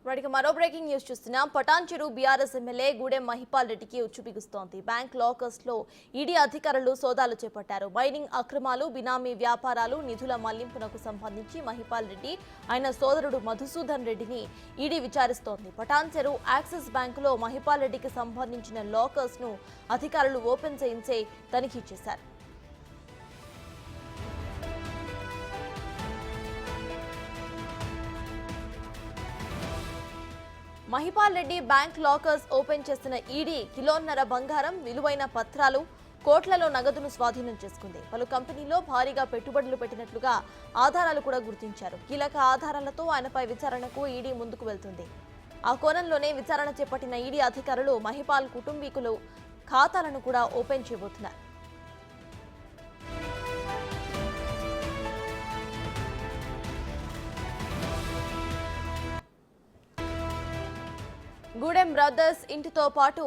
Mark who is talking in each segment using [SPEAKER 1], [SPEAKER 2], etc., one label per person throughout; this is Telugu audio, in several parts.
[SPEAKER 1] మరో బ్రేకింగ్ న్యూస్ చూస్తున్నాం. పటాన్చెరు బీఆర్ఎస్ ఎమ్మెల్యే గూడెం మహిపాల్ రెడ్డికి ఉచ్చు బిగుస్తోంది. బ్యాంక్ లాకర్స్ లో ఈడీ అధికారులు సోదాలు చేపట్టారు. మైనింగ్ అక్రమాలు, బినామీ వ్యాపారాలు, నిధుల మళ్లింపునకు సంబంధించి మహిపాల్ రెడ్డి ఆయన సోదరుడు మధుసూదన్ రెడ్డిని ఈడీ విచారిస్తోంది. పటాన్చెరు యాక్సిస్ బ్యాంకులో మహిపాల్ రెడ్డికి సంబంధించిన లాకర్స్ ను అధికారులు ఓపెన్ చేయించే తనిఖీ చేశారు. Mahipal Reddy bank lockers open చేసిన ఈడీ కిలోన్నర బంగారం, విలువైన పత్రాలు, కోట్లలో నగదును స్వాధీనం చేసుకుంది. పలు కంపెనీల్లో భారీగా పెట్టుబడులు పెట్టినట్లుగా ఆధారాలు కూడా గుర్తించారు. కీలక ఆధారాలతో ఆయనపై విచారణకు ఈడీ ముందుకు వెళ్తుంది. ఆ కోణంలోనే విచారణ చేపట్టిన ఈడీ అధికారులు మహిపాల్ కుటుంబీకులు ఖాతాలను కూడా ఓపెన్ చేయబోతున్నారు. గూడెం బ్రదర్స్ ఇంటితో పాటు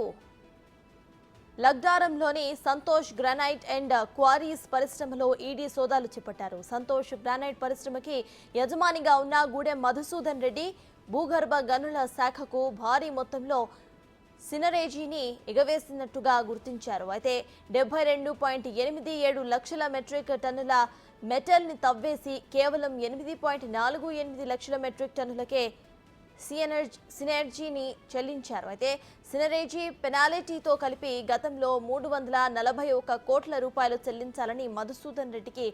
[SPEAKER 1] లగ్దారంలోని సంతోష్ గ్రానైట్ అండ్ క్వారీస్ పరిశ్రమలో ఈడీ సోదాలు చేపట్టారు. సంతోష్ గ్రానైట్ పరిశ్రమకి యజమానిగా ఉన్న గూడెం మధుసూదన్ రెడ్డి భూగర్భ గనుల శాఖకు భారీ మొత్తంలో సినరేజీని ఎగవేసినట్టుగా గుర్తించారు. అయితే 72.87 లక్షల మెట్రిక్ టన్నుల మెటల్ ని తవ్వేసి కేవలం 8.48 లక్షల మెట్రిక్ టన్నులకే సినర్జీని చెల్లించారు. అయితే సినరేజీ పెనాల్టీతో కలిపి గతంలో 341 కోట్ల రూపాయలు చెల్లించాలని మధుసూదన్ రెడ్డికి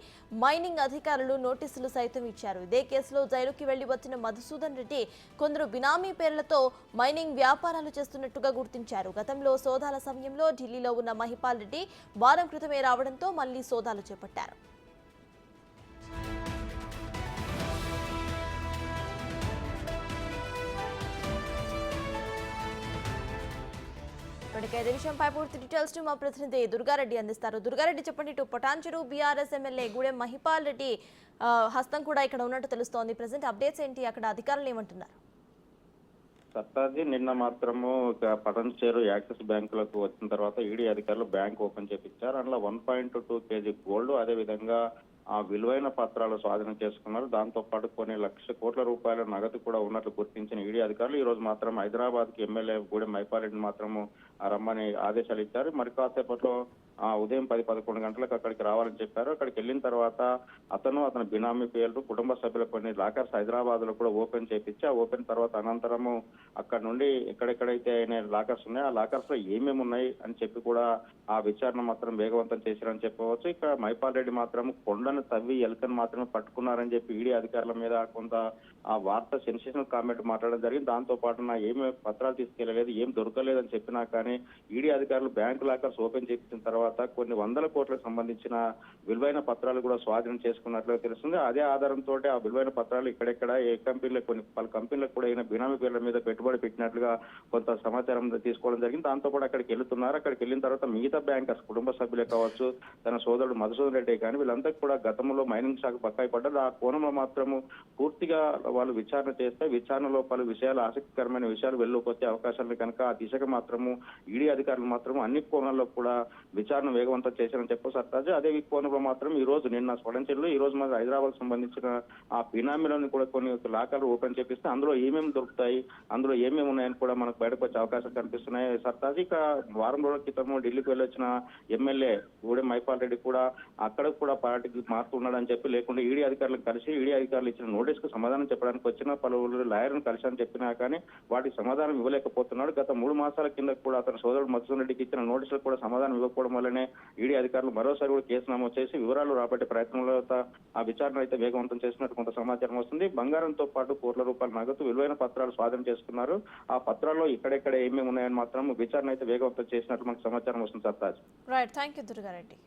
[SPEAKER 1] మైనింగ్ అధికారులు నోటీసులు సైతం ఇచ్చారు. ఇదే కేసులో జైలుకి వెళ్లి వచ్చిన మధుసూదన్ రెడ్డి కొందరు బినామీ పేర్లతో మైనింగ్ వ్యాపారాలు చేస్తున్నట్టుగా గుర్తించారు. గతంలో సోదాల సమయంలో ఢిల్లీలో ఉన్న మహిపాల్ రెడ్డి వారం క్రితమే రావడంతో మళ్లీ సోదాలు చేపట్టారు. ఇదే విషయంపై పూర్తి డీటెయిల్స్ మా ప్రతినిధి దుర్గారెడ్డి అందిస్తారు. దుర్గారెడ్డి, చెప్పండి. ఇటు పటాన్చెరు బీఆర్ఎస్ ఎమ్మెల్యే గూడెం మహిపాల్ రెడ్డి హస్తం కూడా ఇక్కడ ఉన్నట్టు తెలుస్తోంది. ప్రెసెంట్ అప్డేట్స్ ఏంటి? అక్కడ అధికారులు ఏమంటున్నారు?
[SPEAKER 2] సత్తాజీ, నిన్న మాత్రము పటాన్చెరు యాక్సిస్ బ్యాంకులకు వచ్చిన తర్వాత ఈడీ అధికారులు బ్యాంక్ ఓపెన్ చేపించారు. అందులో 1.2 kg గోల్డ్, అదే విధంగా ఆ విలువైన పత్రాలు స్వాధీనం చేసుకున్నారు. దాంతో పాటు కొన్ని లక్ష కోట్ల రూపాయల నగదు కూడా ఉన్నట్లు గుర్తించిన ఈడీ అధికారులు ఈ రోజు మాత్రం హైదరాబాద్ కి ఎమ్మెల్యే గూడెం మహిపాల్ రెడ్డిని మాత్రము రమ్మని ఆదేశాలు ఇచ్చారు. మరి కాసేపట్లో ఉదయం 10-11 గంటలకు అక్కడికి రావాలని చెప్పారు. అక్కడికి వెళ్ళిన తర్వాత అతని బినామీ పేర్లు, కుటుంబ సభ్యుల కొన్ని లాకర్స్ హైదరాబాద్ లో కూడా ఓపెన్ చేపించి, ఆ ఓపెన్ తర్వాత అనంతరము అక్కడ నుండి ఎక్కడెక్కడైతే ఆయన లాకర్స్ ఉన్నాయో ఆ లాకర్స్ లో ఏమేమి ఉన్నాయి అని చెప్పి కూడా ఆ విచారణ మాత్రం వేగవంతం చేశారని చెప్పవచ్చు. ఇక్కడ మహిపాల్ రెడ్డి మాత్రం కొండను తవ్వి ఎలుకను మాత్రమే పట్టుకున్నారని చెప్పి ఈడీ అధికారుల మీద కొంత ఆ వార్త సెన్సేషనల్ కామెంట్ మాట్లాడడం జరిగింది. దాంతో పాటు ఏమేమి పత్రాలు తీసుకెళ్లలేదు, ఏం దొరకలేదని చెప్పినా కానీ ఈడీ అధికారులు బ్యాంకు లాకర్స్ ఓపెన్ చేసిన తర్వాత కొన్ని వందల కోట్లకు సంబంధించిన విలువైన పత్రాలు కూడా స్వాధీనం చేసుకున్నట్లుగా తెలుస్తుంది. అదే ఆధారంతో ఆ విలువైన పత్రాలు ఇక్కడెక్కడ ఏ కంపెనీలకు, పలు కంపెనీలకు కూడా అయిన బినామీ పేర్ల మీద పెట్టుబడి పెట్టినట్లుగా కొంత సమాచారం తీసుకోవడం జరిగింది. దాంతో పాటు అక్కడికి వెళ్తున్నారు. అక్కడికి వెళ్ళిన తర్వాత మిగతా బ్యాంకర్స్, కుటుంబ సభ్యులే కావచ్చు, తన సోదరుడు మధుసూదన్ రెడ్డి కానీ వీళ్ళంతా కూడా గతంలో మైనింగ్ శాఖ బకాయి పడ్డారు. ఆ కోణంలో మాత్రము పూర్తిగా వాళ్ళు విచారణ చేస్తే విచారణలో పలు విషయాలు, ఆసక్తికరమైన విషయాలు వెళ్లోకొచ్చే అవకాశాలు కనుక ఆ దిశగా మాత్రము ఈడీ అధికారులు మాత్రం అన్ని కోణాల్లో కూడా విచారణ వేగవంతం చేశారని చెప్పు సర్తాజ్. అదే కోణంలో మాత్రం ఈ రోజు నిన్న పటాన్చెరులో ఈ రోజు మన హైదరాబాద్ సంబంధించిన ఆ బినామీలను కూడా కొన్ని లాకర్లు ఓపెన్ చేపిస్తే అందులో ఏమేమి దొరుకుతాయి, అందులో ఏమేమి ఉన్నాయని కూడా మనకు బయటకు వచ్చే అవకాశాలు కనిపిస్తున్నాయి. సర్తాజ్, ఇక వారం రోజుల క్రితం ఢిల్లీకి వెళ్ళొచ్చిన ఎమ్మెల్యే గూడెం మహిపాల్ రెడ్డి కూడా అక్కడ కూడా పార్టీకి మారుతున్నాడని చెప్పి, లేకుండా ఈడీ అధికారులకు కలిసి ఈడీ అధికారులు ఇచ్చిన నోటీస్ కు సమాధానం చెప్పడానికి వచ్చిన పలువురు లాయర్ను కలిసారని చెప్పినా కానీ వాటికి సమాధానం ఇవ్వలేకపోతున్నాడు. గత 3 మాసాల కింద కూడా అతని సోదరుడు మధుసూదన్ రెడ్డికి ఇచ్చిన నోటీసులకు కూడా సమాధానం ఇవ్వకపోవడం వల్లనే ఈడీ అధికారులు మరోసారి కూడా కేసు నమోదు చేసి వివరాలు రాబట్టే ప్రయత్నంలో ఆ విచారణ అయితే వేగవంతం చేసినట్టు కొంత సమాచారం వస్తుంది. బంగారంతో పాటు కోట్ల రూపాయల నగదు, విలువైన పత్రాలు స్వాధీనం చేసుకున్నారు. ఆ పత్రాల్లో ఇక్కడెక్కడ ఏమేమి ఉన్నాయని మాత్రం విచారణ అయితే వేగవంతం చేసినట్లు మనకు సమాచారం వస్తుంది. Sartaj.
[SPEAKER 1] Right, thank you Durga Reddy.